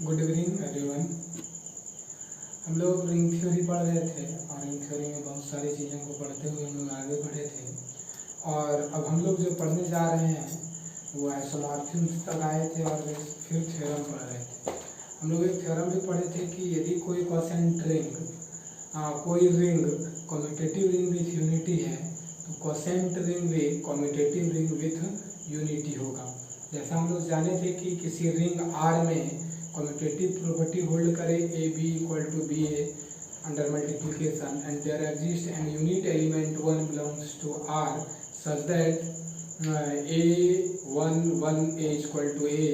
Good evening everyone. हम लोग ring theory पढ़ रहे थे और रिंग थ्योरी में बहुत सारी चीज़ों को पढ़ते हुए हम लोग आगे बढ़े थे और अब हम लोग जो पढ़ने जा रहे हैं वो आइसोमॉर्फिज्म तक आए थे और फिर थ्योरम पढ़ रहे थे। हम लोग एक थ्योरम भी पढ़े थे कि यदि कोई कोसेंट रिंग कोई ring commutative ring with unity है तो कोसेंट रिंग भी कम्यूटेटिव रिंग विथ यूनिटी होगा। जैसा हम लोग जाने थे कि किसी रिंग आर में कम्यूटेटिव प्रॉपर्टी होल्ड करे A B equal to B A under multiplication and there exist an unit element one belongs to R such that A one one A equal to A,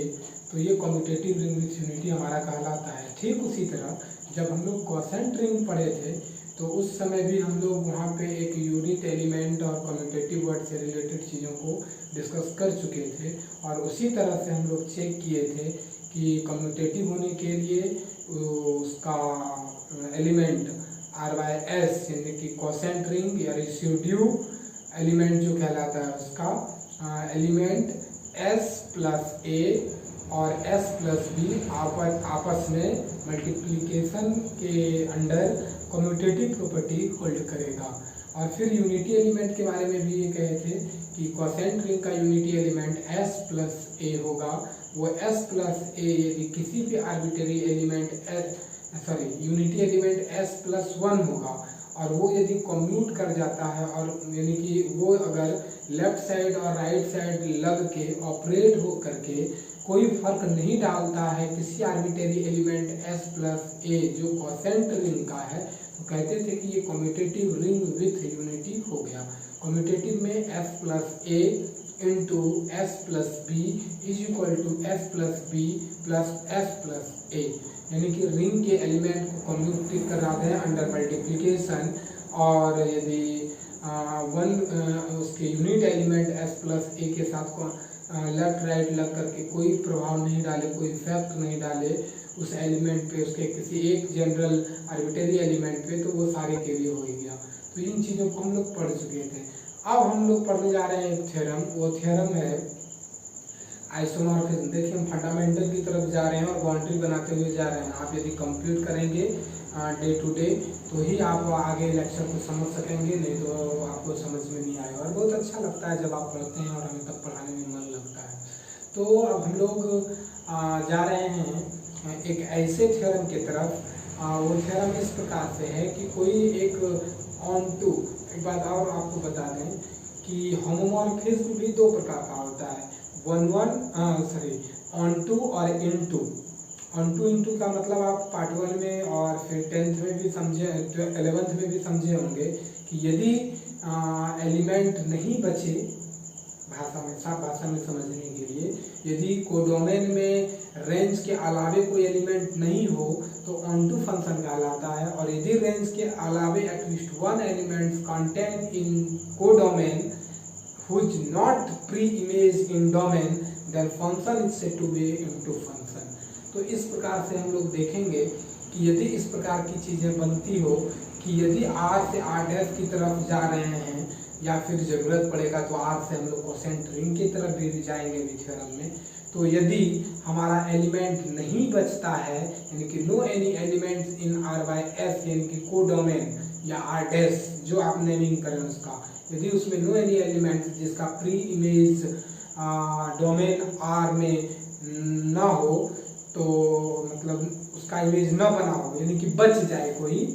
तो ये commutative ring with unity हमारा कहलाता है। ठीक उसी तरह जब हम लोग कोसेंट रिंग पढ़े थे तो उस समय भी हम लोग वहाँ पे एक यूनिट एलिमेंट और कम्यूटेटिव वर्ड से रिलेटेड चीज़ों को डिस्कस कर चुके थे और उसी तरह से हम लोग चेक किए थे कि कम्यूटेटिव होने के लिए उसका एलिमेंट आर बाय एस यानी कि कोसेंट रिंग या रेसिड्यू एलिमेंट जो कहलाता है उसका एलिमेंट एस प्लस ए और एस प्लस बी आपस में मल्टीप्लिकेशन के अंडर कम्यूटेटिव प्रॉपर्टी होल्ड करेगा। और फिर यूनिटी एलिमेंट के बारे में भी ये कहे थे कि कोसेंट रिंग का यूनिटी एलिमेंट एस प्लस ए होगा। वो एस प्लस ए यदि किसी भी arbitrary element unity element S plus one होगा और वो यदि कम्यूट कर जाता है और यानी कि वो अगर लेफ्ट साइड और राइट साइड लग के ऑपरेट हो करके कोई फर्क नहीं डालता है किसी आर्बिट्रेरी एलिमेंट एस प्लस ए जो कोसेंट रिंग का है, तो कहते थे कि ये कम्यूटेटिव रिंग विथ यूनिटी हो गया। कम्यूटेटिव में S plus A into S plus B is equal to S plus B plus S plus A, यानी कि रिंग के एलिमेंट को कम्यूट करा दें अंडर मल्टीप्लिकेशन और यदि उसके यूनिट एलिमेंट एस प्लस ए के साथ लेफ्ट राइट लग करके कोई प्रभाव नहीं डाले, कोई इफेक्ट नहीं डाले उस एलिमेंट पे, उसके किसी एक जनरल आर्बिट्रेरी एलिमेंट पे, तो वो सारे के लिए हो गया। तो इन चीज़ों को हम लोग पढ़ चुके थे। अब हम लोग पढ़ने जा रहे हैं एक थ्योरम, वो थ्योरम है आइसोमॉर्फिज्म। देखिए हम फंडामेंटल की तरफ जा रहे हैं और बाउंड्री बनाते हुए जा रहे हैं। आप यदि कंप्लीट करेंगे डे टू डे तो ही आप आगे लेक्चर को समझ सकेंगे, नहीं तो आपको समझ में नहीं आएगा। और बहुत अच्छा लगता है जब आप पढ़ते हैं और हमें तब पढ़ाने में मन लगता है। तो अब हम लोग जा रहे हैं एक ऐसे थ्योरम की तरफ। वो थ्योरम इस प्रकार से है कि कोई एक ऑन टू, एक बात और आपको बता दें कि होमोमॉर्फिज्म भी दो प्रकार का होता है, ऑन टू और into. Onto into का मतलब आप पार्ट 1 में और फिर 10th में भी समझे, 11th में भी समझे होंगे कि यदि एलिमेंट नहीं बचे, भाषा में साफ भाषा में समझने के लिए, यदि कोडोमेन में रेंज के अलावे कोई एलिमेंट नहीं हो तो ऑन टू फंक्शन कहलाता है। और यदि रेंज के अलावे at least one element contain in codomain which not pre-image in domain then function is said to be into function। तो इस प्रकार से हम लोग देखेंगे कि यदि इस प्रकार की चीज़ें बनती हो कि यदि R से R' की तरफ जा रहे हैं या फिर ज़रूरत पड़ेगा तो R से हम लोग कोसेंट रिंग की तरफ भी जाएंगे थ्योरम में। तो यदि हमारा एलिमेंट नहीं बचता है यानी कि no any elements in R by S यानी कि कोडोमेन या R' जो आप नेमिंग करें उसका, यदि उसमें नो एनी एलिमेंट जिसका प्री इमेज डोमेन आर में ना हो, तो मतलब उसका इमेज ना बना हो यानी कि बच जाए कोई,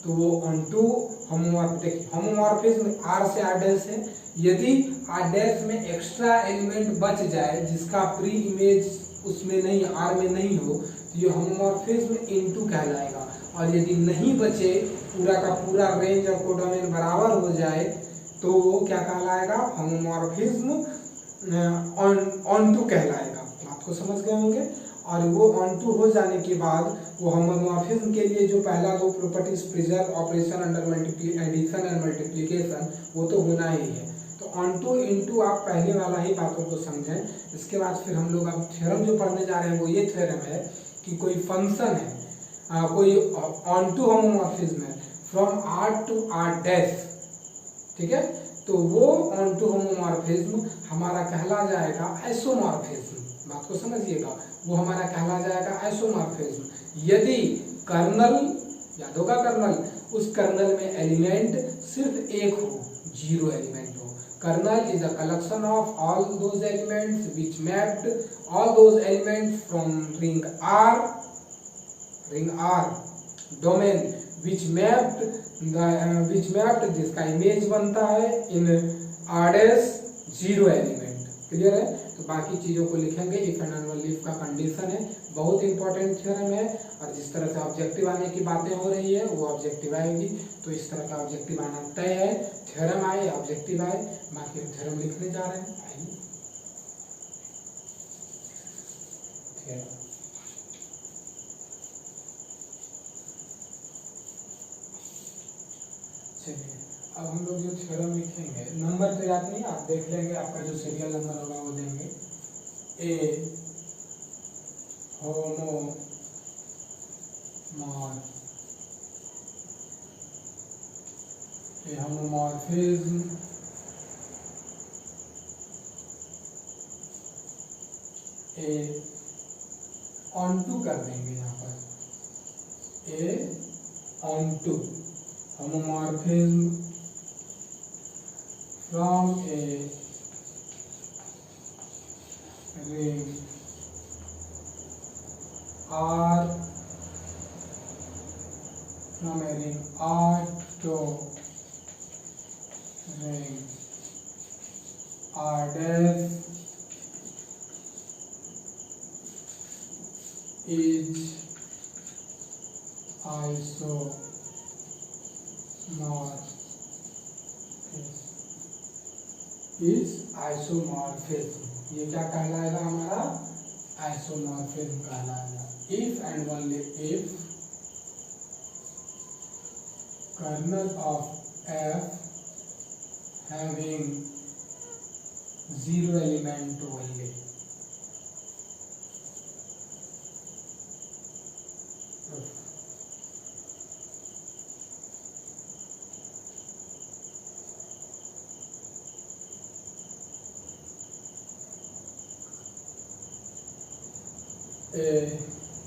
तो वो ऑन टू होमोमॉर्फिज्म आर से आर डैश है। यदि आर डैश में एक्स्ट्रा एलिमेंट बच जाए जिसका प्री इमेज उसमें नहीं, आर में नहीं हो, तो ये होमोमॉर्फिज्म इनटू कहलाएगा। और यदि नहीं बचे, पूरा का पूरा रेंज और कोडोमेन बराबर हो जाए, तो वो क्या कहलाएगा, होमोमॉर्फिज्म ऑन टू कहलाएगा। आपको समझ गए होंगे। और वो ऑन टू हो जाने के बाद वो होमोमॉर्फिज्म के लिए जो पहला दो properties preserve operation under addition and multiplication, वो तो होना ही है। तो ऑन टू इन टू आप पहले वाला ही बातों को समझें। इसके बाद फिर हम लोग अब थ्योरम जो पढ़ने जा रहे हैं वो ये थ्योरम है कि कोई फंक्शन है, कोई ऑन टू होमोमॉर्फिज्म है from R to R dash, ठीक है, तो वो ऑन टू होमोमॉर्फिज्म हमारा कहला जाएगा आइसोमॉर्फिज्म। बात को समझिएगा, वो हमारा कहला जाएगा आइसोमॉर्फिज्म। यदि कर्नल, याद होगा कर्नल, उस कर्नल में एलिमेंट सिर्फ एक हो, 0 एलिमेंट हो। Kernel is a collection of all those elements which mapped all those elements from ring R domain which mapped जिसका इमेज बनता है इन R' 0 एलिमेंट। क्लियर है? तो बाकी चीजों को लिखेंगे। इफ एंड अनवन लीफ का कंडीशन है, बहुत इंपॉर्टेंट थ्योरम है, और जिस तरह से ऑब्जेक्टिव आने की बातें हो रही है वो ऑब्जेक्टिव आएगी, तो इस तरह का ऑब्जेक्टिव आना तय है। थ्योरम आए ऑब्जेक्टिव आए, बाकी हम थ्योरम लिखने जा रहे हैं। आइए थ्योरम, चलिए अब हम लोग जो थ्योरम लिखेंगे, नंबर तो याद नहीं, आप देख लेंगे, आपका जो सीरियल नंबर होगा वो देंगे। ए होमोमॉर्फिज्म ए ऑनटू कर देंगे, यहाँ पर ए onto homomorphism from a ring R to ring R dash is isomorphism. ये क्या कहलाएगा हमारा? आइसोमॉर्फिज्म कहलाएगा। If and only if kernel of F having 0 element only,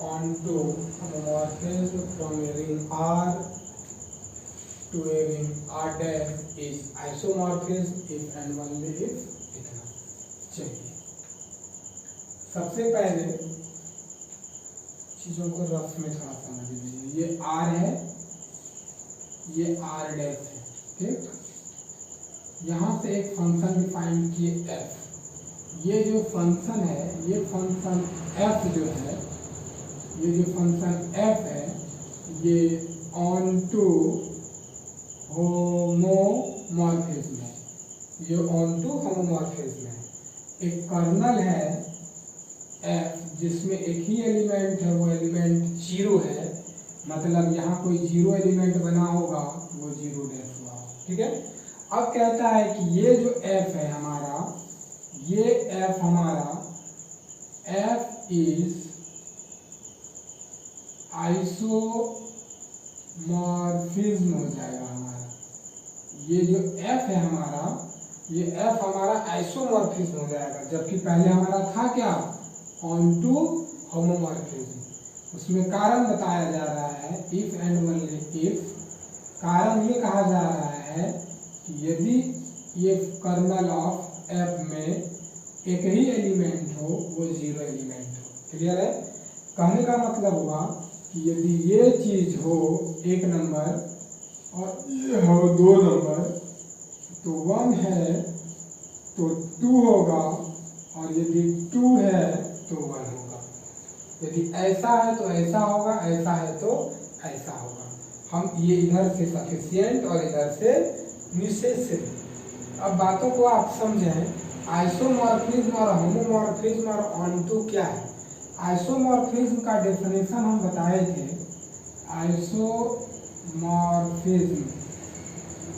onto homomorphism from a ring R to a ring R dash is isomorphism if and only if इतना। चलिए सबसे पहले चीजों को रफ में थोड़ा समझ लीजिए। ये R है, ये R डैश है, ठीक। यहाँ से एक फंक्शन डिफाइन किए f। ये जो फंक्शन है, ये फंक्शन f जो है, ये जो फंक्शन f है, ये ऑन टू होमोमॉर्फिज्म है, ये ऑन टू होमोमॉर्फिज्म है। एक कर्नल है f जिसमें एक ही एलिमेंट है, वो एलिमेंट 0 है, मतलब यहाँ कोई 0 एलिमेंट बना होगा, वो 0 डैश हुआ, ठीक है। अब कहता है कि ये जो f है हमारा, ये f हमारा f इज आइसोमॉर्फिज्म हो जाएगा हमारा। ये जो f है हमारा, ये f हमारा आइसोमॉर्फिज्म हो जाएगा, जबकि पहले हमारा था क्या? Onto homomorphism. उसमें कारण बताया जा रहा है, इफ एंड ओनली इफ। कारण ये कहा जा रहा है कि यदि ये कर्नल ऑफ f में एक ही एलिमेंट हो, वो 0 एलिमेंट हो। क्लियर है? कहने का मतलब हुआ कि यदि ये चीज हो 1 नंबर और ये हो 2 नंबर, तो 1 है तो 2 होगा, और यदि 2 है तो 1 होगा। यदि ऐसा है तो ऐसा होगा, ऐसा है तो ऐसा होगा। हम ये इधर से सफिशिएंट और इधर से निसेसरी। अब बातों को आप समझें, आइसोमॉर्फिज्म और होमोमॉर्फिज्म और ऑनटू क्या है। आइसोमॉर्फिज्म का डेफिनेशन हम बताए थे। आइसोमॉर्फिज्म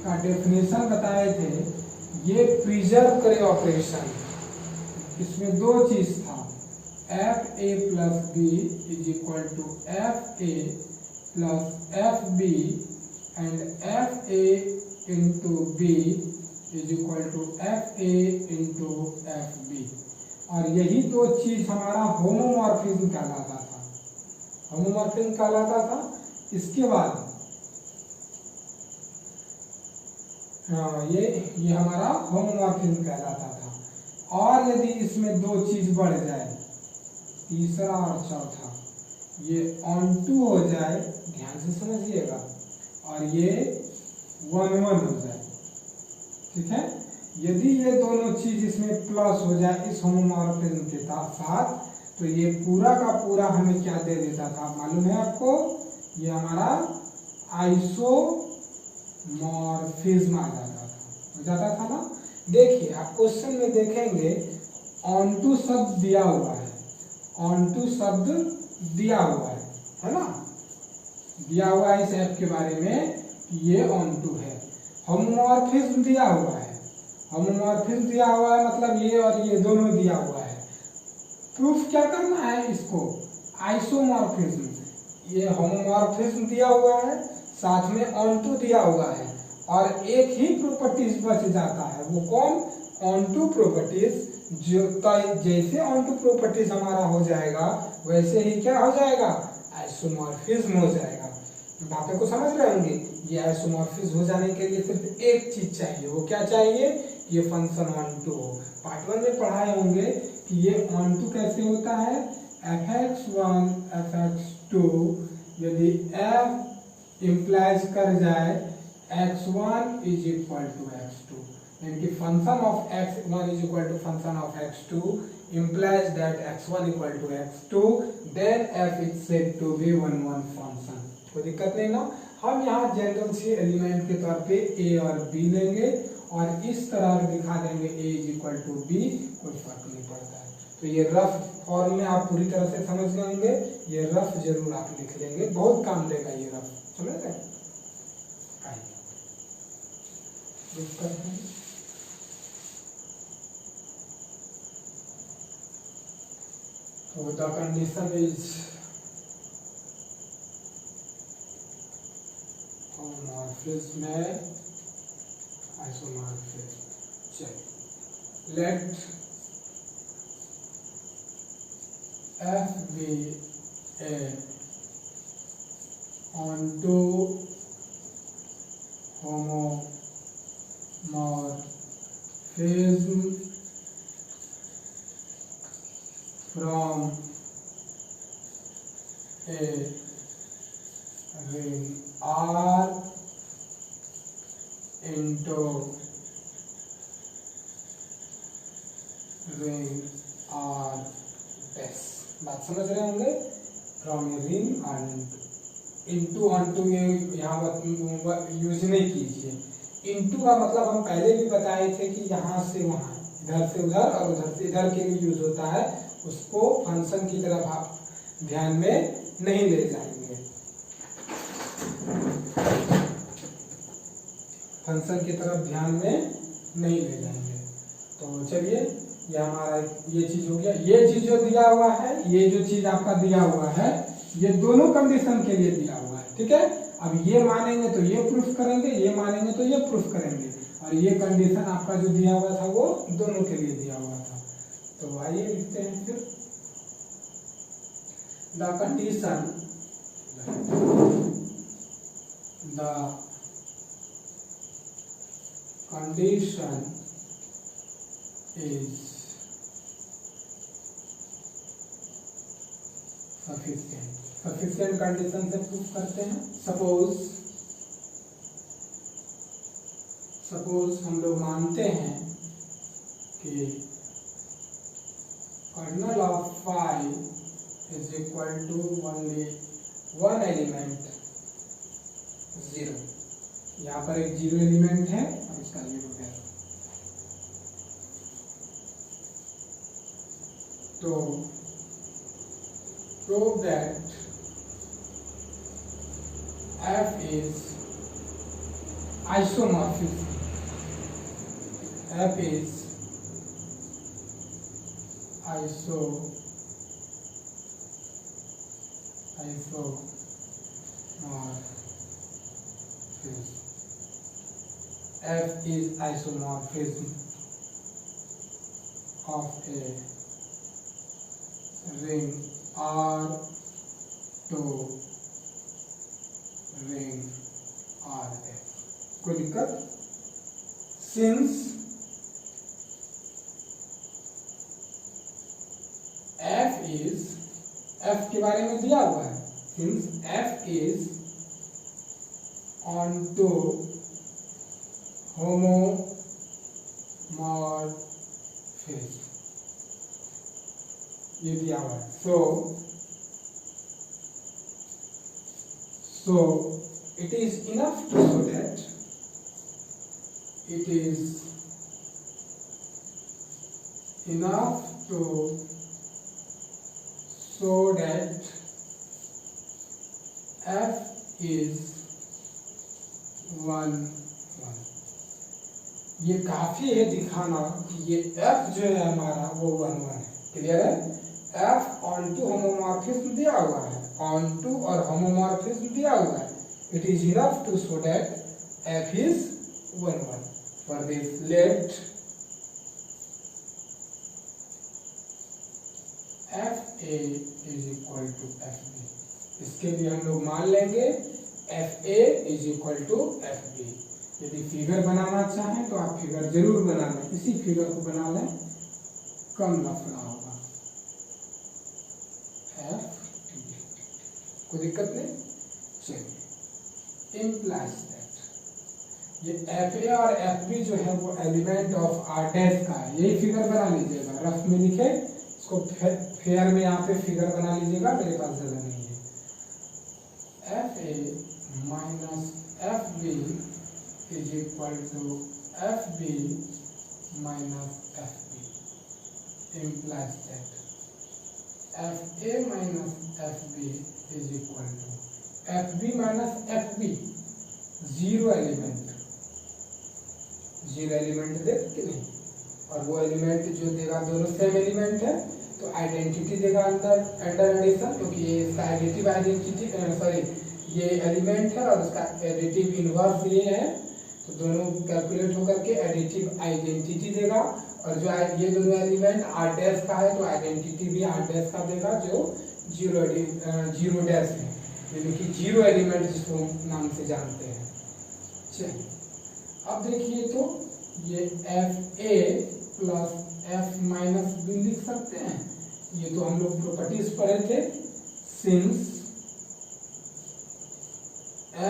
का डेफिनेशन बताए थे, ये प्रिजर्व करे ऑपरेशन। इसमें 2 चीज था, fa plus b is equal to fa plus fb and fa into b is equal to fa into fb। और यही दो चीज हमारा होमोमॉर्फिज्म कहलाता था, होमोमॉर्फिज्म कहलाता था। इसके बाद ये हमारा होमोमॉर्फिज्म कहलाता था। और यदि इसमें दो चीज बढ़ जाए, तीसरा और चौथा, ये ऑन-टू हो जाए, ध्यान से समझिएगा, और ये 1-1 हो जाए, ठीक है। यदि ये दोनों चीज इसमें प्लस हो जाए इस होमोमॉर्फिज्म के साथ, तो ये पूरा का पूरा हमें क्या दे देता था मालूम है आपको? ये हमारा आइसोमॉर्फिज्म आ जाता था, हो जाता था ना। देखिए आप क्वेश्चन में देखेंगे ऑन-टू शब्द दिया हुआ है, ऑन-टू शब्द दिया हुआ है ना, दिया हुआ है इस ऐप के बारे में कि ये ऑन-टू है। होमोमॉर्फिज्म दिया हुआ है, होमोमॉर्फिज्म दिया हुआ है मतलब ये और ये दोनों दिया हुआ है। प्रूफ क्या करना है इसको? आइसोमॉर्फिज्म। ये होमोमॉर्फिज्म दिया हुआ है, साथ में ऑन-टू दिया हुआ है, और एक ही प्रॉपर्टीज बच जाता है, वो कौन? On-to properties. जो जैसे ऑन-टू प्रॉपर्टीज हमारा हो जाएगा वैसे ही क्या हो जाएगा? आइसोमॉर्फिज्म हो जाएगा। बातों को समझ रहे होंगे? ये आइसोमॉर्फिज्म हो जाने के लिए सिर्फ एक चीज चाहिए, वो क्या चाहिए? ये फंक्शन ऑन-टू हो। पार्ट 1 में पढ़ाए होंगे कि ये ऑन-टू कैसे होता है। fx1 fx2 यदि f इम्प्लाइज कर जाए x1 is equal to x2, यानी कि function of x1 is equal to function of x2 implies that x1 equal to x2, then f is said to be 1-1 function। कोई दिक्कत नहीं ना। हम यहाँ जनरल से एलिमेंट के तौर पे a और b लेंगे और इस तरह दिखा देंगे a is equal to b, कोई फर्क नहीं पड़ता है। तो ये रफ फॉर्म में आप पूरी तरह से समझ गए होंगे, ये रफ जरूर आप लिख लेंगे, बहुत काम देगा ये रफ, समझ गए? So the condition is homomorphism है, isomorphism। चलिए, let f be a onto homomorphism from a ring R into ring R dash। बात समझ रहे होंगे? फ्रॉम ए रिंग और इंटू ऑनटू यहाँ यूज नहीं कीजिए। इंटू का मतलब हम पहले भी बताए थे कि यहाँ से वहाँ, इधर से उधर और उधर से इधर के लिए यूज होता है, उसको फंक्शन की तरफ आप ध्यान में नहीं ले जाएंगे, फंक्शन की तरफ ध्यान में नहीं ले जाएंगे। तो चलिए, ये हमारा ये चीज हो गया। ये चीज जो दिया हुआ है, ये जो चीज आपका दिया हुआ है, ये दोनों कंडीशन के लिए दिया हुआ है, ठीक है। अब ये मानेंगे तो ये प्रूफ करेंगे, ये मानेंगे तो ये प्रूफ करेंगे, और ये कंडीशन आपका जो दिया हुआ था वो दोनों के लिए दिया हुआ था। तो आइए लिखते हैं फिर, the condition is sufficient. Sufficient condition से प्रूफ करते हैं। सपोज हम लोग मानते हैं कि kernel of phi is equal to only one element 0। यहाँ पर एक 0 एलिमेंट है और इसका 0 है। तो prove that f is isomorphism, f is isomorphism, f is isomorphism of a ring R to ring R F. कोई दिक्कत? सिंस एफ इज, एफ के बारे में दिया हुआ है, since F is onto homomorphism, ये दिया हुआ है। So it is enough to show that it is enough to show that f is 1 1। ये काफी है दिखाना कि ये f जो है हमारा वो 1 1 है। क्लियर है? f ऑन टू होमोमॉर्फिज्म दिया हुआ है, ऑन टू और होमोमॉर्फिज्म दिया हुआ है। It is enough to show that f is 1 1। For this let fa is equal to fb। इसके लिए हम लोग मान लेंगे fa is equal to fb। यदि फिगर बनाना चाहें तो आप फिगर जरूर बना लें, इसी फिगर को बना लें, कम लफड़ा होगा। कोई दिक्कत नहीं। चलिए, implies that ये FA और FB जो है वो एलिमेंट ऑफ R डैश का है। यही फिगर बना लीजिएगा, रफ में लिखे, इसको फेयर में यहाँ पे फिगर बना लीजिएगा, मेरे पास जगह नहीं है। FA minus FB is equal to FB minus FB। implies that FA minus FB is equal to FB minus FB। Zero element दे कि नहीं, और वो एलिमेंट जो देगा दोनों सेम एलिमेंट है तो आइडेंटिटी देगा अंडर एडिशन, क्योंकि ये इसका एडिटिव आइडेंटिटी सॉरी ये एलिमेंट है और उसका एडिटिव इनवर्स ये है, तो दोनों कैलकुलेट होकर के एडिटिव आइडेंटिटी देगा। और जो ये दोनों एलिमेंट आर डैश का है तो आइडेंटिटी भी आर डैश का देगा जो जीरो डैश है, यानी कि जीरो एलिमेंट जिसको नाम से जानते हैं। चलिए, अब देखिए तो ये एफ ए प्लस एफ माइनस बी लिख सकते हैं। ये तो हम लोग प्रॉपर्टीज पढ़े थे, सिंस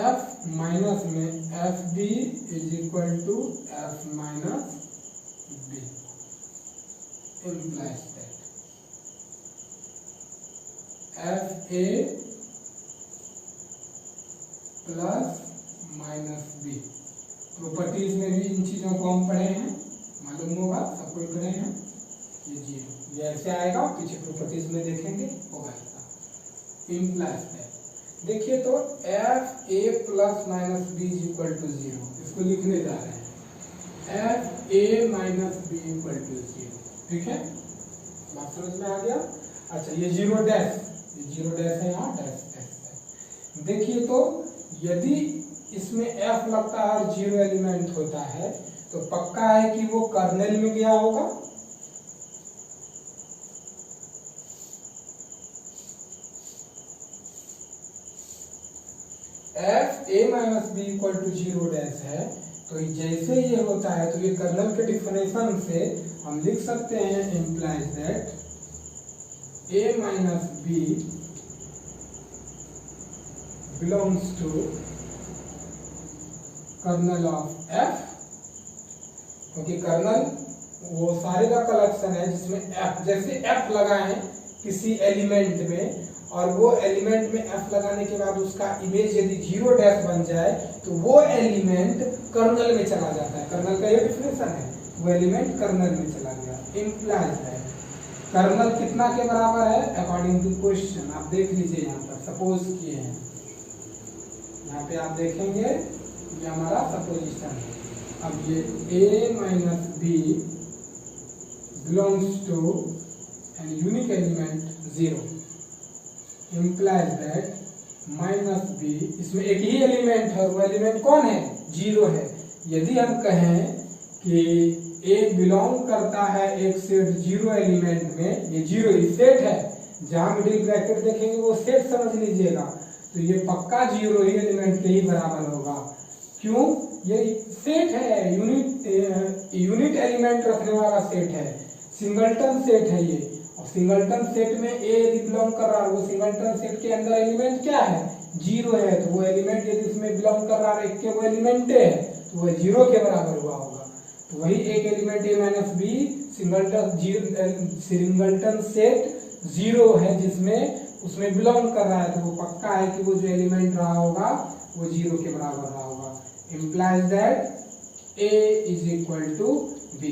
एफ माइनस में F B is equal to F minus B. implies that FA plus minus B. Properties में भी इन चीजों को हम पढ़े हैं, मालूम होगा सबको पढ़े हैं। ये जीरो ये ऐसे आएगा, पीछे प्रॉपर्टीज में देखेंगे होगा ऐसा। implies that देखिए तो FA plus minus B is equal to 0, इसको लिखने जा रहे हैं FA minus B equal to 0। ठीक है, बात समझ में आ गया। अच्छा, ये जीरो डैश है यहाँ, डैश डैश। देखिए तो यदि इसमें एफ लगता है और जीरो एलिमेंट होता है तो पक्का है कि वो कर्नेल में गया होगा। F A minus B equal to 0 dash है, तो जैसे ये होता है तो ये कर्नल के डिफिनेशन से हम लिख सकते हैं implies that a minus b belongs to kernel of f, क्योंकि कर्नल वो सारे का कलेक्शन है जिसमें f, जैसे f लगाए किसी एलिमेंट में और वो एलिमेंट में f लगाने के बाद उसका इमेज यदि 0 डैश बन जाए तो वो एलिमेंट कर्नल में चला जाता है। कर्नल का ये डिफिनेशन है, वो एलिमेंट कर्नल में चला गया। implies that कर्नल कितना के बराबर है अकॉर्डिंग टू क्वेश्चन, आप देख लीजिए यहाँ पर सपोज किए हैं, यहाँ पे आप देखेंगे ये हमारा सपोजिशन है। अब ये a minus B belongs to an unique element 0, implies that minus B, इसमें एक ही एलिमेंट है, वो एलिमेंट कौन है? 0 है। यदि हम कहें कि एक बिलोंग करता है एक सेट 0 एलिमेंट में, ये 0 सेट है, जहां मिडिल ब्रैकेट देखेंगे वो सेट समझ लीजिएगा, तो ये पक्का जीरो ही एलिमेंट के ही बराबर होगा। क्यों? ये सेट है, यूनिट एलिमेंट रखने वाला सेट है, सिंगलटन सेट है ये। और सिंगलटन सेट में ए यदि बिलोंग कर रहा है, वो सिंगलटन सेट के अंदर एलिमेंट क्या है? जीरो है। तो वो एलिमेंट यदि उसमें बिलोंग कर रहा है, एक के वो एलिमेंट है, तो वह जीरो के बराबर हुआ होगा। तो वही एक element A minus B singleton set zero है, जिसमें उसमें बिलोंग कर रहा है, तो वो पक्का है कि वो जो एलिमेंट रहा होगा वो जीरो के बराबर रहा होगा। implies that a is equal to b।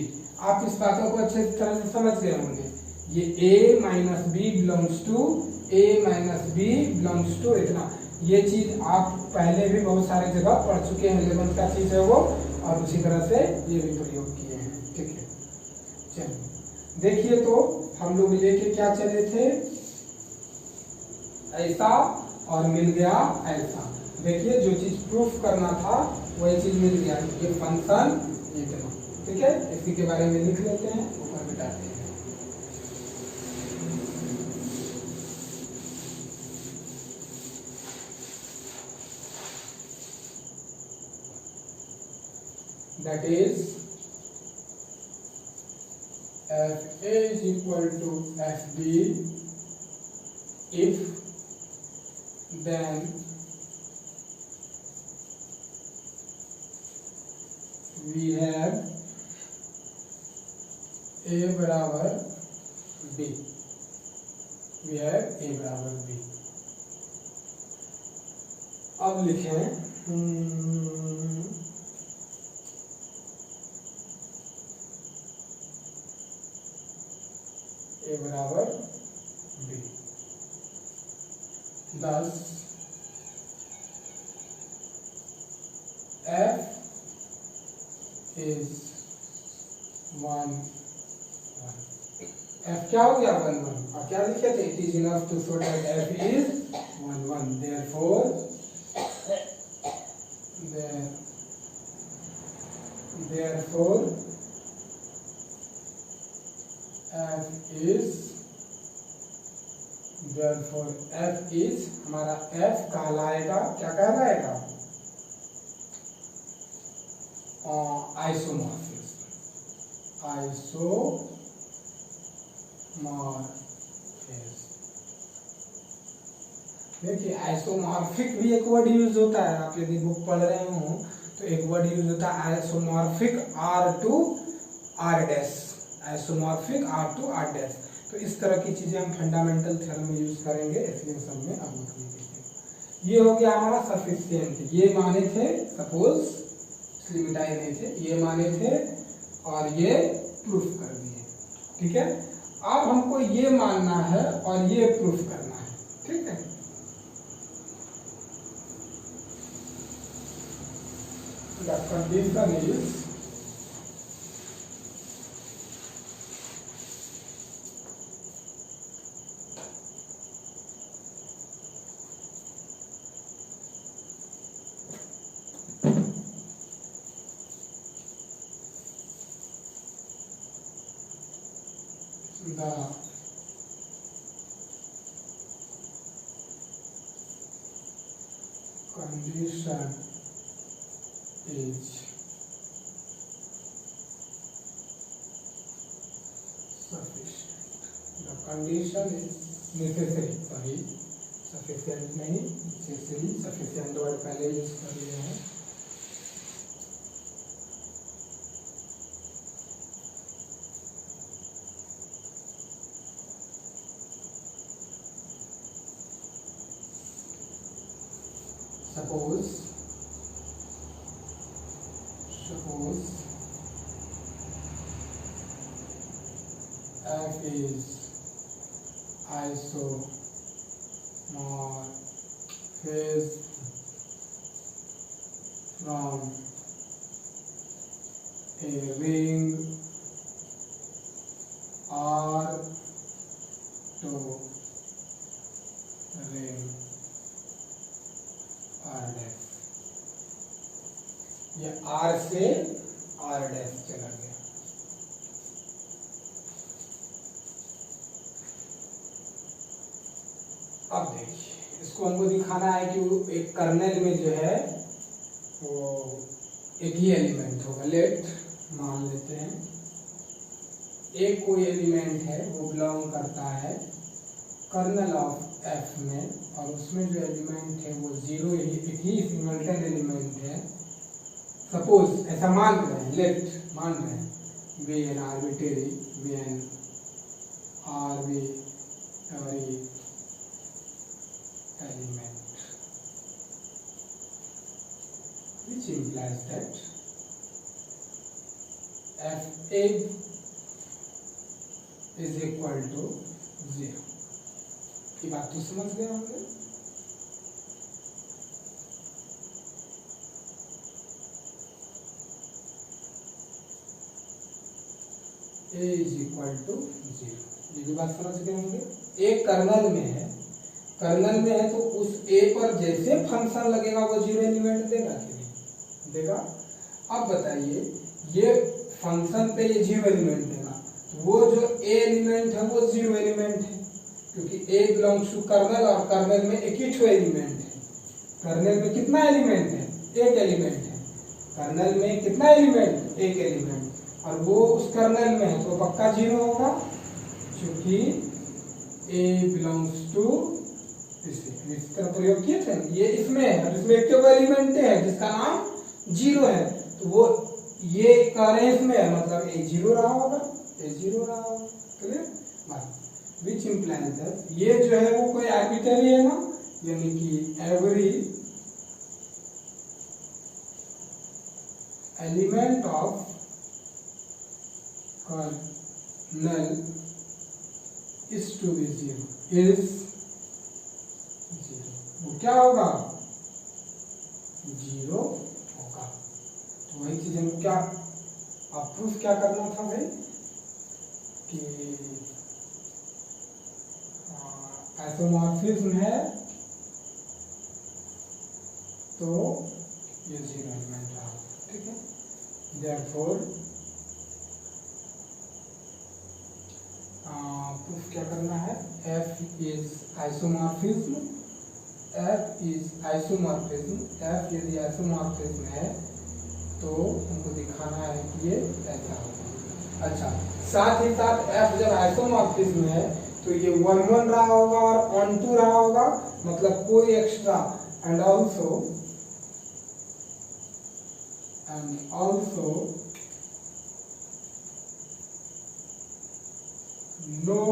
आप इस बातों को अच्छे तरह से समझ गए होंगे। ये a minus B belongs to a minus B belongs to इतना, ये चीज आप पहले भी बहुत सारे जगह पढ़ चुके हैं, 11 का चीज है वो, और उसी तरह से ये भी प्रयोग किए हैं। ठीक है, चलिए देखिए, तो हम लोग लेके क्या चले थे? ऐसा, और मिल गया ऐसा। देखिए, जो चीज प्रूफ करना था वही चीज मिल गया, ये फंक्शन इतना। ठीक है, इसी के बारे में लिख लेते हैं, ऊपर मिटाते हैं। That is f a is equal to f b if then we have a बराबर b, we have a बराबर b। अब लिखें a बराबर b, thus f is 1 1। f क्या हो गया? 1 1। और क्या लिखे थे? it is enough to show that f is 1 1। therefore f is हमारा f कहलाएगा, क्या कहलाएगा? आइसोमॉर्फिज्म। देखिए, आइसोमॉर्फिक भी एक वर्ड यूज होता है। आप यदि बुक पढ़ रहे हो तो एक वर्ड यूज होता है isomorphic r to r dash, isomorphic r to r dash. तो इस तरह की चीजें हम फंडामेंटल थ्योरम में यूज करेंगे, इसलिए सब में अब ये हो गया हमारा सफिशिएंट। ये माने थे, सपोज इसलिए मिटाए नहीं थे, ये माने थे और ये प्रूफ कर दिए। ठीक है, अब हमको ये मानना है और ये प्रूफ करना है। ठीक है, the condition is the condition is sufficient। The condition is necessary, sorry, sufficient नहीं, necessary। sufficient वर्ड पहले यूज कर लिए हैं। Suppose f is isomorphism from a ring R to ring R dash. ये R से R डैश चला गया। अब देखिए इसको हमको दिखाना है कि वो एक कर्नेल में जो है वो एक ही एलिमेंट होगा। लेट मान लेते हैं एक कोई एलिमेंट है वो बिलोंग करता है कर्नल ऑफ एफ में, और उसमें जो एलिमेंट है वो जीरो एक ही सिंगलटन एलिमेंट है। सपोज ऐसा मान रहे हैं, लेट मान रहे हैं be an arbitrary be an arbitrary element, which implies that fa is equal to 0। ये बात तो समझ गए होंगे। a is equal to 0, ये भी बात समझ गए होंगे। एक कर्नल में है, कर्नल में है तो उस ए पर जैसे फंक्शन लगेगा वो जीरो एलिमेंट देगा कि नहीं देगा। अब बताइए ये फंक्शन पे ये जीरो एलिमेंट देगा, तो वो जो ए एलिमेंट है वो जीरो एलिमेंट है, क्योंकि ए बिलोंग्स टू कर्नल और कर्नल में एक ही ठो एलिमेंट है। कर्नल में कितना एलिमेंट है? एक एलिमेंट है। कर्नल में कितना एलिमेंट? एक एलिमेंट, और वो उस कर्नल में है तो पक्का जीरो होगा, क्योंकि ए बिलोंग्स टू इस तरह प्रयोग किए थे। ये इसमें है और इसमें एक एलिमेंट है जिसका नाम जीरो है, तो वो ये कह रहे हैं इसमें है, मतलब ए जीरो रहा होगा, ए जीरो रहा होगा। क्लियर बात? विच इम्प्लाइज दैट ये जो है वो कोई आर्बिट्रेरी है ना, यानी कि every element of kernel is to be zero is वो क्या होगा? जीरो होगा। तो वही चीज हमको क्या अब प्रूफ क्या करना था भाई कि आइसोमॉर्फिज्म है तो ये जीरो एलिमेंट रहा। ठीक है, देयरफॉर प्रूफ क्या करना है? F is isomorphism, F is isomorphism. F यदि आइसोमॉर्फिज्म है तो हमको दिखाना है कि ये ऐसा होगा। अच्छा, साथ ही साथ F जब आइसोमॉर्फिज्म है तो ये 1 1 रहा होगा और ऑन 2 रहा होगा, मतलब कोई extra and also no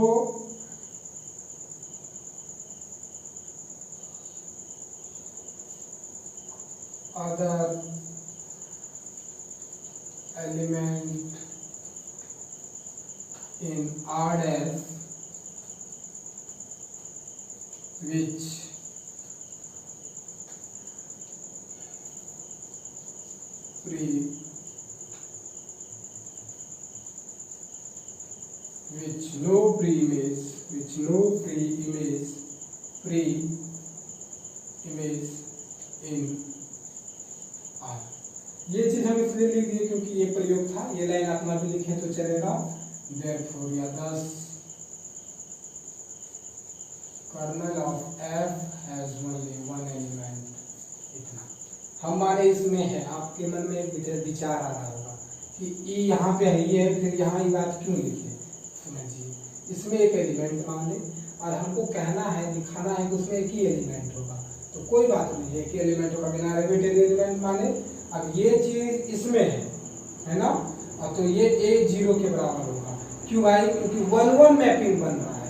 other element in R dash which no pre-image in R। ये चीज हम इसलिए लिख दिए क्योंकि ये प्रयोग था। ये लाइन आप ना भी लिखे तो चलेगा। Therefore या 10 kernel of F has only one element। इतना हमारे इसमें है। आपके मन में एक विचार आ रहा होगा कि ई यहाँ पे है, ये है, फिर यहाँ ये बात क्यों लिखे? समझिए, इसमें एक एलिमेंट मान ले और हमको कहना है, दिखाना है कि उसमें एक ही एलिमेंट होगा, तो कोई बात नहीं है, एक ही एलिमेंट होगा बिना आर्बिट्रेरी एलिमेंट माने। अब ये चीज इसमें है ना, अब तो ये एक जीरो के बराबर होगा। क्यों भाई? क्योंकि 1 1 मैपिंग बन रहा है,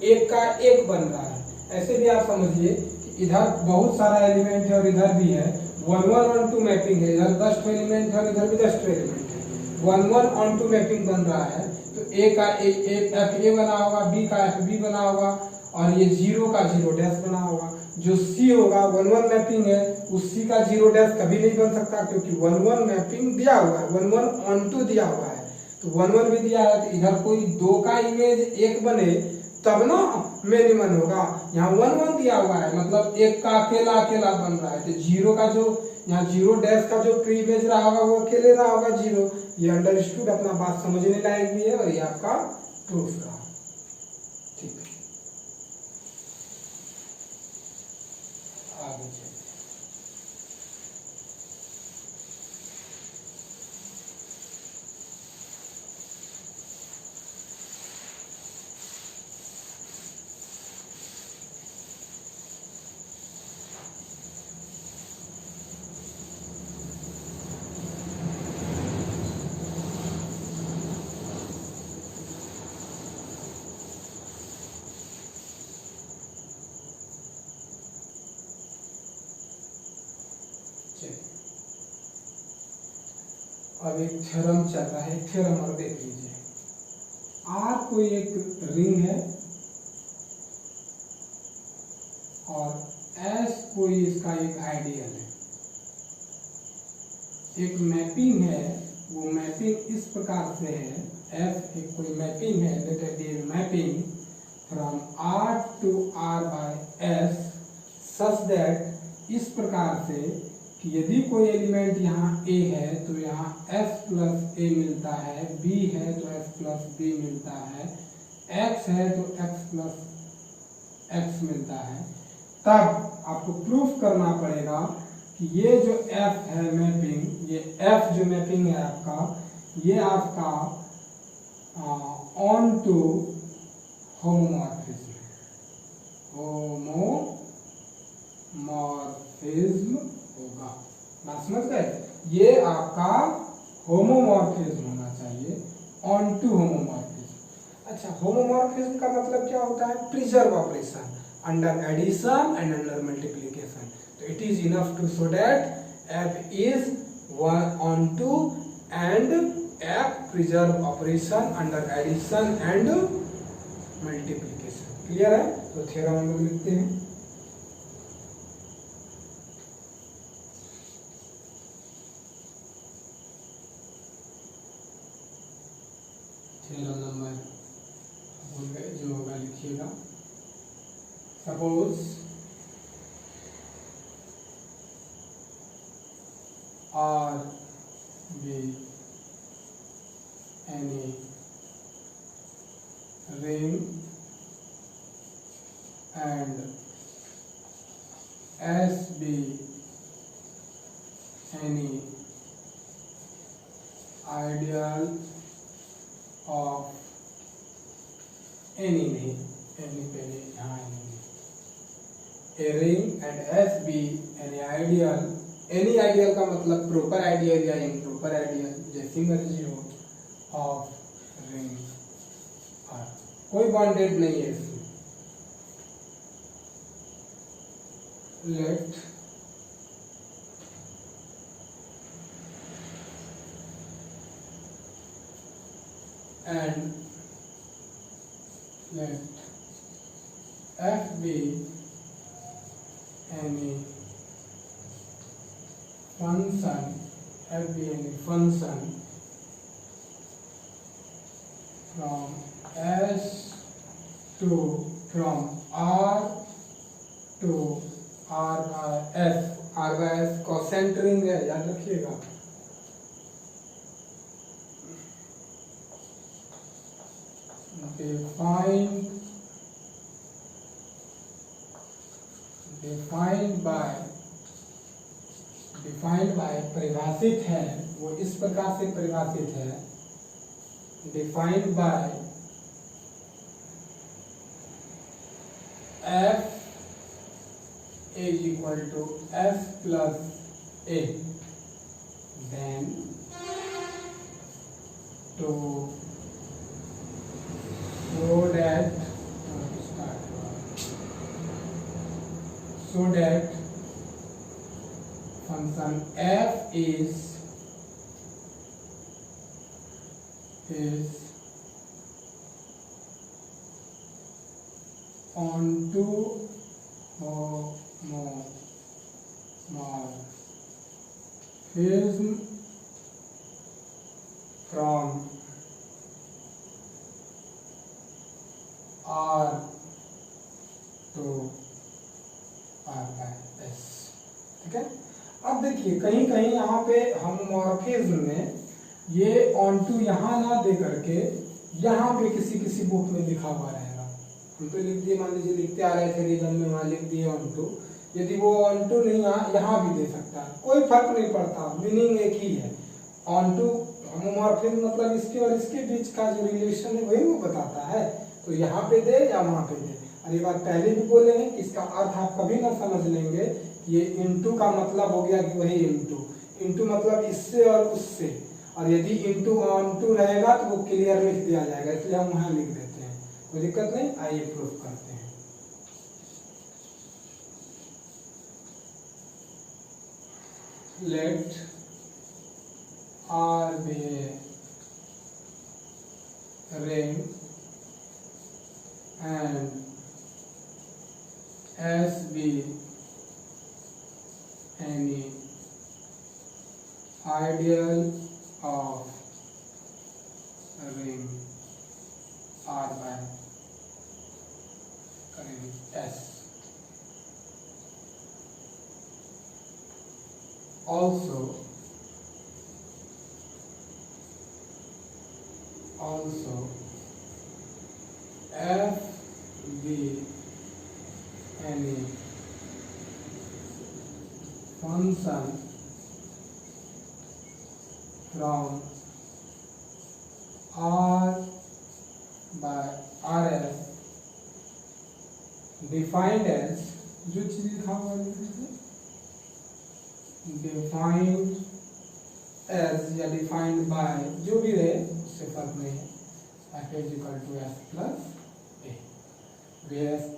एक का एक बन रहा है। ऐसे भी आप समझिए कि इधर बहुत सारा एलिमेंट है और इधर भी है, 1 1 1 2 मैपिंग है, इधर 10 एलिमेंट है और इधर भी 10 एलिमेंट है, 1 1 on 2 मैपिंग बन रहा है। तो ए का एफ ए बना होगा, बी का एफ बी बना होगा और ये जीरो का जीरो डैश बना होगा। जो सी होगा 1 1 मैपिंग है, उस सी का जीरो डैश कभी नहीं बन सकता क्योंकि 1 1 मैपिंग दिया हुआ है, 1 1 on 2 दिया हुआ है, तो 1 1 भी दिया है, तो इधर कोई दो का इमेज एक बने तब ना मिनिमम होगा। यहाँ 1 1 दिया हुआ है, मतलब एक का अकेला अकेला बन रहा है, तो जीरो का जो यहाँ जीरो डैश का जो प्री इमेज रहा होगा वो अकेले रहा होगा जीरो। ये अंडरस्टूड, अपना बात समझने लायक भी है और ये आपका प्रूफ रहा। ठीक है। आगे चलते हैं। अब एक थ्योरम चल रहा है, एक थ्योरम और देख लीजिए। आर कोई एक रिंग है और एस कोई इसका एक आइडियल है। एक मैपिंग है, वो मैपिंग इस प्रकार से है, एफ एक कोई मैपिंग है, let it be mapping from R to R by S such that, इस प्रकार से कि यदि कोई एलिमेंट यहाँ A है तो यहाँ F प्लस A मिलता है, B है तो F प्लस B मिलता है, X है तो X प्लस X मिलता है। तब आपको प्रूफ करना पड़ेगा कि ये जो F है मैपिंग, ये F जो मैपिंग है आपका, ये आपका ऑन टू होमोमॉर्फिज्म होगा। बात समझ गए? ये आपका होमोमॉर्फिज्म होना चाहिए, ऑन टू होमोमॉर्फिज्म। अच्छा, होमोमॉर्फिज्म का मतलब क्या होता है? Preserve operation under addition and under multiplication. तो it is enough to show that F is one onto and F preserve operation under addition and multiplication. Clear है? तो theorem हम लोग लिखते हैं। थ्योरम नंबर भूल गए, जो होगा लिखिएगा। Suppose R be any ring and S be any ideal of any नहीं, any पहले यहाँ नहीं, a ring and S be any ideal, any ideal का मतलब proper ideal या improper ideal, जैसी मर्जी हो, of ring R। कोई बॉन्डेड नहीं है इसमें। let and let F be any function, F be any function from S to from R to R by S। R by S quotient ring है, याद रखिएगा। defined by परिभाषित है, वो इस प्रकार से परिभाषित है, defined by f is equal to f plus a, then to so that function f is onto homomorphism from R to R by S। ठीक है? अब देखिए कहीं कहीं यहाँ पे होमोमॉर्फिज्म में ये ऑन टू यहाँ ना दे करके यहाँ पे किसी किसी बुक में लिखा हुआ रहेगा। हम तो लिख दिए, मान लीजिए लिखते आ रहे थे रिदम में, वहाँ लिख दिए ऑन टू, यदि वो ऑन टू नहीं यहाँ भी दे सकता है, कोई फर्क नहीं पड़ता, मीनिंग एक ही है। ऑन टू होमोमॉर्फिज्म मतलब इसके और इसके बीच का जो रिलेशन है वही वो बताता है, तो यहाँ पे दे या वहाँ पे दे। और ये बात पहले भी बोले हैं कि इसका अर्थ आप कभी ना समझ लेंगे, ये इनटू का मतलब हो गया कि वही इनटू, इनटू मतलब इससे और उससे, और यदि इनटू ऑन टू रहेगा तो वो क्लियर लिख दिया जाएगा, इसलिए हम वहाँ लिख देते हैं, कोई दिक्कत नहीं। आइए प्रूफ करते हैं। Let R be a ring and S be any ideal of ring R by ring S. Also F be any function from R by Rs defined as, जो चीज लिखा हुआ है defined as या defined by, जो भी रहे उससे फर्क नहीं है, f is equal to s plus a.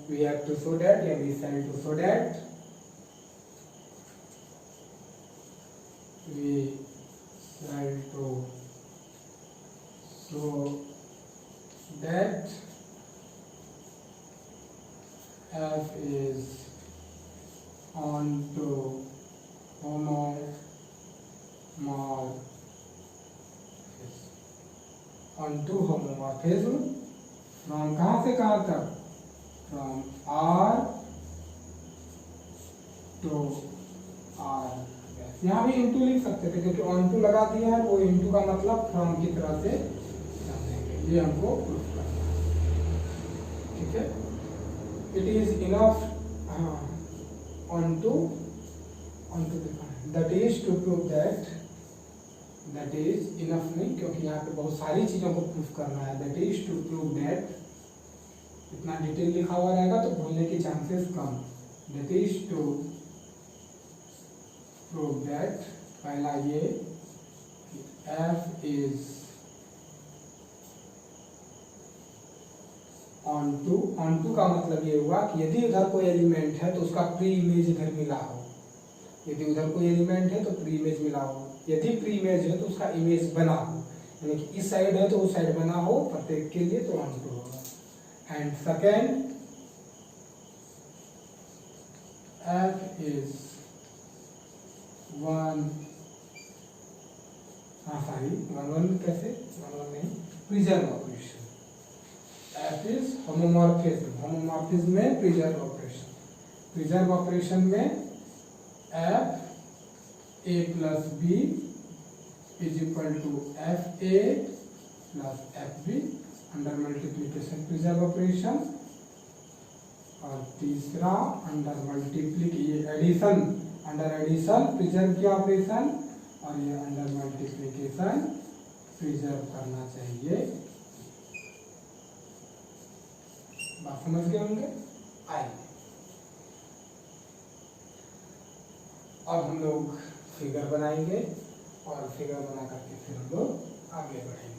We have to show that, या we shall to show that, we shall to show that f is onto homomorphism, onto homomorphism from कहाँ से कहाँ तक, from R to R। यहाँ भी into लिख सकते थे क्योंकि onto लगा दिया है, वो इंटू का मतलब from की तरह से समझेंगे, ये हमको प्रूफ करना है, ठीक है। It is enough onto that is to prove that, that is enough नहीं, क्योंकि यहाँ पे बहुत सारी चीजों को प्रूफ करना है। that is to prove that, इतना डिटेल लिखा हुआ रहेगा तो भूलने की chances come. that is to prove that, पहला ये f is onto का मतलब ये हुआ कि यदि उधर कोई एलिमेंट है तो उसका प्री इमेज इधर मिला हो, यदि उधर कोई एलिमेंट है तो प्री इमेज मिला हो, यदि प्री इमेज है तो उसका इमेज बना हो, यानी कि इस साइड है तो उस साइड बना हो प्रत्येक के लिए, तो onto होगा। And second f is one कैसे, वन नहीं, preserve operation, f is homomorphism, homomorphism में प्रिजर्व ऑपरेशन, प्रिजर्व ऑपरेशन में f a plus b is equal to f a plus f b under multiplication preserve operation, और तीसरा under multiplication, ये addition, under addition preserve की operation, और ये under multiplication preserve करना चाहिए। बात समझ गए होंगे। आइए अब हम लोग फिगर बनाएंगे और फिगर बना करके फिर हम लोग आगे बढ़ेंगे।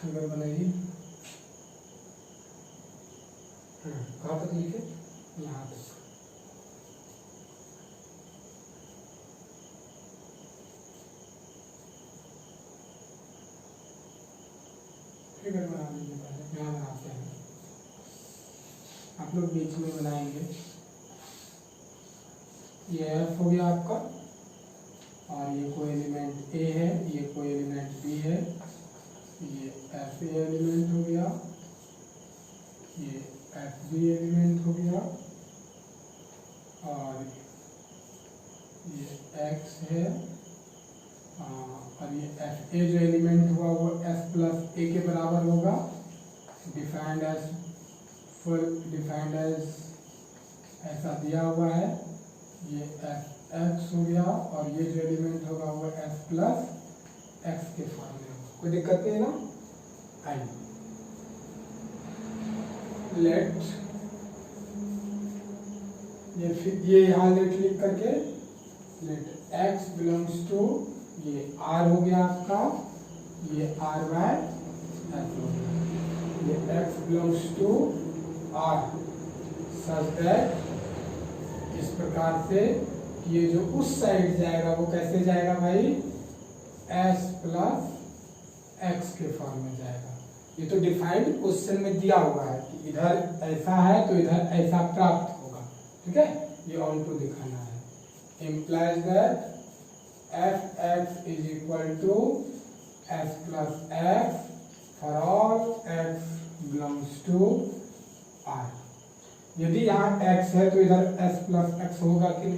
फिगर बनाइए, कहाँ तक लिखे, यहाँ तक। फिगर बना लीजिए, पहले यहाँ बनाते हैं, आप लोग बीच में बनाएंगे। ये एफ हो गया आपका, और ये कोई एलिमेंट ए है, ये कोई एलिमेंट बी है, ये एफ ए एलिमेंट हो गया, ये एफ बी एलिमेंट हो गया, और ये एक्स है, और ये एफ ए जो एलिमेंट हुआ वो एस प्लस ए के बराबर होगा, डिफाइंड एज ऐसा दिया हुआ है। ये एफ एक्स हो गया, और ये जो एलिमेंट होगा वो एस प्लस एक्स के फॉर्म में होगा। कोई दिक्कत नहीं है ना? आइए लेट ये यहाँ लेट लिख करके लेट एक्स बिलोंग्स टू, ये आर हो गया आपका, ये आर बाय एफ हो गया, ये x belongs to R such that, इस प्रकार से ये जो उस साइड जाएगा वो कैसे जाएगा भाई, एस प्लस एक्स के फॉर्म में जाएगा। ये तो डिफाइंड क्वेश्चन में दिया हुआ है कि इधर ऐसा है तो इधर ऐसा प्राप्त होगा, ठीक है, ये ऑन टू दिखाना है। Implies that f x is equal to S plus x for all x belongs to R. यदि यहाँ x है तो इधर s प्लस एक्स होगा कि नहीं?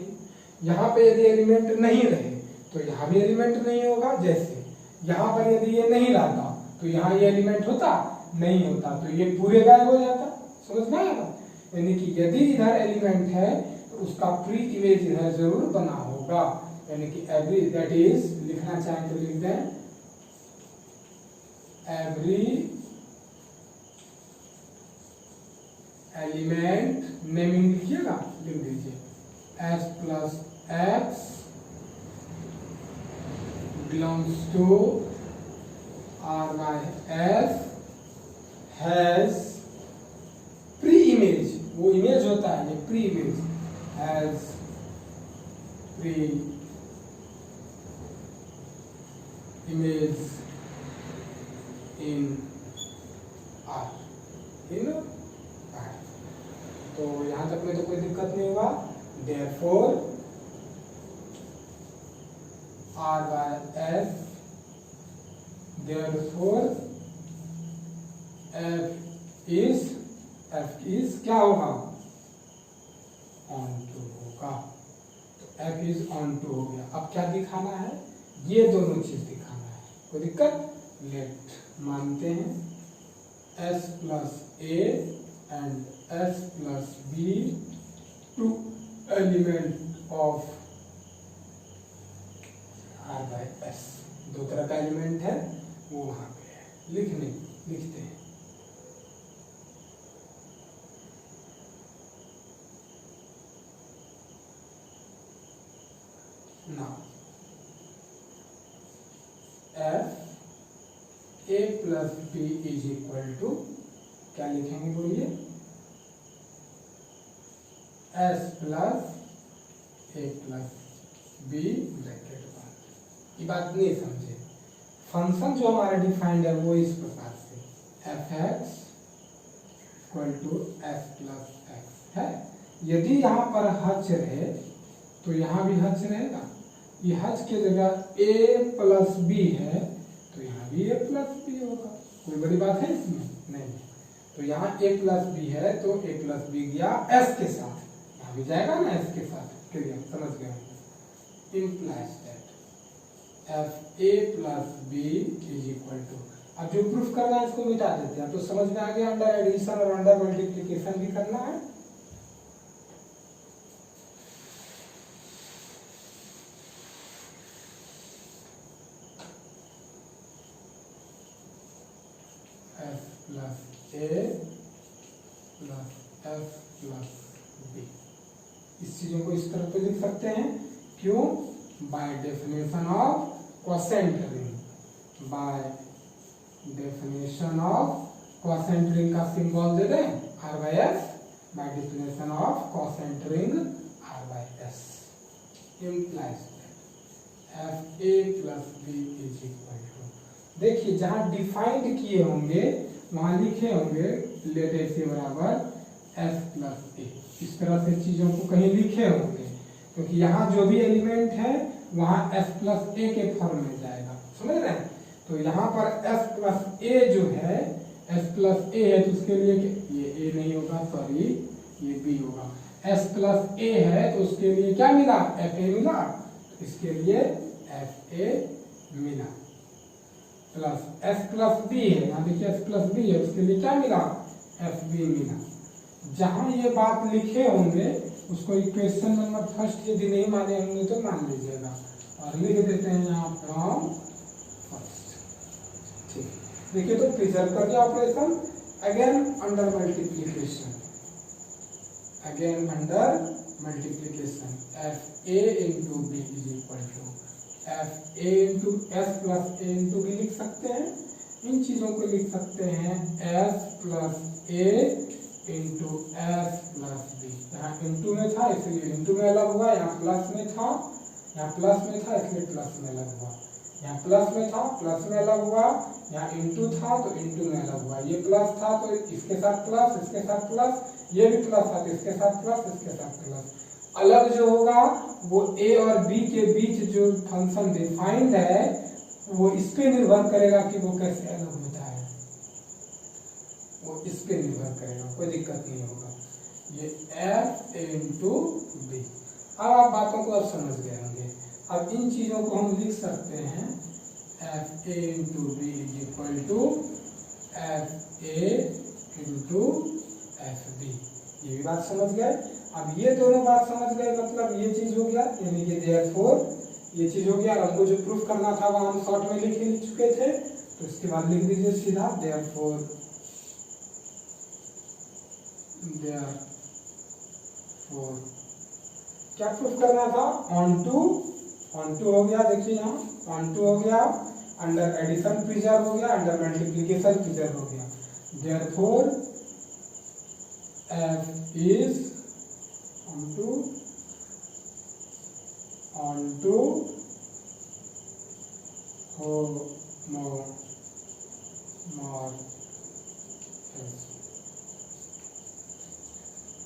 यहाँ पे यदि एलिमेंट नहीं रहे तो यहाँ भी एलिमेंट नहीं होगा। जैसे यहाँ पर यदि ये नहीं रहता तो यहाँ ये एलिमेंट होता नहीं होता, तो ये पूरे गायब हो जाता। समझ में आएगा? यानी कि यदि इधर एलिमेंट है तो उसका प्री इमेज इधर जरूर बना होगा। यानी कि एवरी, दैट इज, लिखना चाहें तो लिख दें, एवरी एलिमेंट, नेमिंग लिखिएगा, लिख दीजिए S plus x belongs to R by S has pre image, वो इमेज होता है, ये pre image, has pre image in R, in R. तो यहां तक में तो कोई दिक्कत नहीं होगा। Therefore R by S, therefore f is क्या होगा, ऑन टू होगा। तो एफ इज ऑन टू हो गया। अब क्या दिखाना है, ये दोनों चीज दिखाना है। कोई दिक्कत? लेट मानते हैं S plus A and S plus B, two element of R by S, दो तरह का एलिमेंट है वो वहां पे है। लिखते हैं now F A plus B is equal to, क्या लिखेंगे बोलिए, S प्लस ए प्लस बी ब्रैकेट वन। ये बात नहीं समझे, फंक्शन जो हमारा डिफाइंड है वो इस प्रकार से f x equal to S plus x है। यदि यहाँ पर हच रहे तो यहाँ भी हच रहेगा। ये हच की जगह ए प्लस बी है तो यहाँ भी ए प्लस बी होगा। कोई बड़ी बात है इसमें? नहीं। तो यहाँ ए प्लस बी है तो ए प्लस बी गया एस के साथ, भी जाएगा ना एस के साथ। क्लियर? समझ गए? Implies that f A plus B is equal to, अब जो प्रूफ करना है इसको मिटा देते हैं। तो समझ में आ गया, अंडर एडिशन और अंडर मल्टीप्लिकेशन भी करना है। एफ प्लस ए प्लस एफ प्लस बी, इस चीजों को इस तरह पे लिख सकते हैं। क्यों? By definition of quotient ring, by definition of quotient ring का सिंबल दे दें R by S, by definition of quotient ring R by S implies f A plus B is equal to, देखिए जहां डिफाइंड किए होंगे वहां लिखे होंगे लेट ए से बराबर एस प्लस ए, इस तरह से चीजों को कहीं लिखे होंगे, क्योंकि यहाँ जो भी एलिमेंट है वहाँ s प्लस ए के फॉर्म में जाएगा। समझ रहे हैं? तो यहाँ पर s प्लस ए जो है, s प्लस ए है तो उसके लिए ये a नहीं होगा, सॉरी ये b होगा। s प्लस ए है तो उसके लिए क्या मिला, fa मिला, इसके लिए fa मिला। प्लस s प्लस b है, यहाँ देखिए s प्लस b है, उसके लिए क्या मिला, fb मिला। जहां ये बात लिखे होंगे उसको इक्वेशन नंबर फर्स्ट यदि नहीं माने होंगे तो मान लीजिएगा और लिख देते हैं यहाँ फ्रॉम फर्स्ट। ठीक, देखिए तो प्रिजर्व कर दिया operation, again under multiplication, again under multiplication, f a into b is equal to f a into S plus A into b लिख सकते हैं। इन चीजों को लिख सकते हैं एस प्लस ए इंटू एस प्लस बी। यहाँ इंटू में था इसलिए इंटू में अलग हुआ, यहाँ प्लस में था, यहाँ प्लस में था इसलिए प्लस में अलग हुआ, यहाँ प्लस में था प्लस में अलग हुआ, यहाँ इंटू था तो इंटू में अलग हुआ, ये प्लस था तो इसके साथ प्लस, इसके साथ प्लस, ये भी प्लस था तो इसके साथ प्लस, इसके साथ प्लस। अलग जो होगा वो ए और बी के बीच जो फंक्शन डिफाइंड है वो इस पे निर्भर करेगा कि वो कैसे अलग होता है, वो इस पे निर्भर करेगा, कोई दिक्कत नहीं होगा। ये f इंटू बी। अब आप बातों को अब समझ गए होंगे। अब इन चीजों को हम लिख सकते हैं f a into b is equal to f a into f b. ये भी बात समझ गए। अब ये दोनों बात समझ गए, मतलब ये चीज हो गया, यानी कि देयरफॉर ये चीज हो गया। हमको जो प्रूफ करना था वो हम शॉर्ट में लिख चुके थे, तो इसके बाद लिख दीजिए सीधा देयरफॉर क्या प्रूफ करना था, ऑन टू हो गया, देखिए यहाँ ऑन टू हो गया, अंडर एडिशन प्रिजर्व हो गया, अंडर मल्टीप्लिकेशन प्रिजर्व हो गया। Therefore f is onto homomorphism।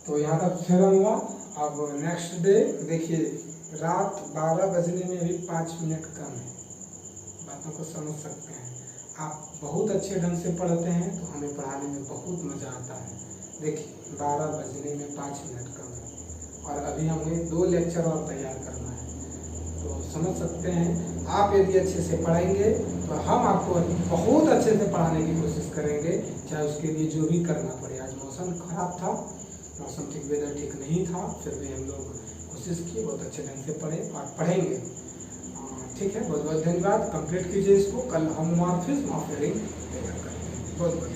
तो यहाँ तक थ्योरम हुआ। अब नेक्स्ट डे देखिए, रात 12 बजने में भी 5 मिनट कम है, बातों को समझ सकते हैं। आप बहुत अच्छे ढंग से पढ़ते हैं तो हमें पढ़ाने में बहुत मज़ा आता है। देखिए 12 बजने में 5 मिनट कम है और अभी हमें 2 लेक्चर और तैयार करना है, तो समझ सकते हैं। आप यदि अच्छे से पढ़ेंगे तो हम आपको बहुत अच्छे से पढ़ाने की कोशिश करेंगे, चाहे उसके लिए जो भी करना पड़े। आज मौसम खराब था, मौसम ठीक, वेदर ठीक नहीं था, फिर भी हम लोग कोशिश किए बहुत अच्छे ढंग से पढ़े और पढ़ेंगे। ठीक है, बहुत बहुत धन्यवाद। कंप्लीट कीजिए इसको, कल हम मॉर्फिज्म ऑफ हेयरिंग तैयार करते हैं। बहुत बहुत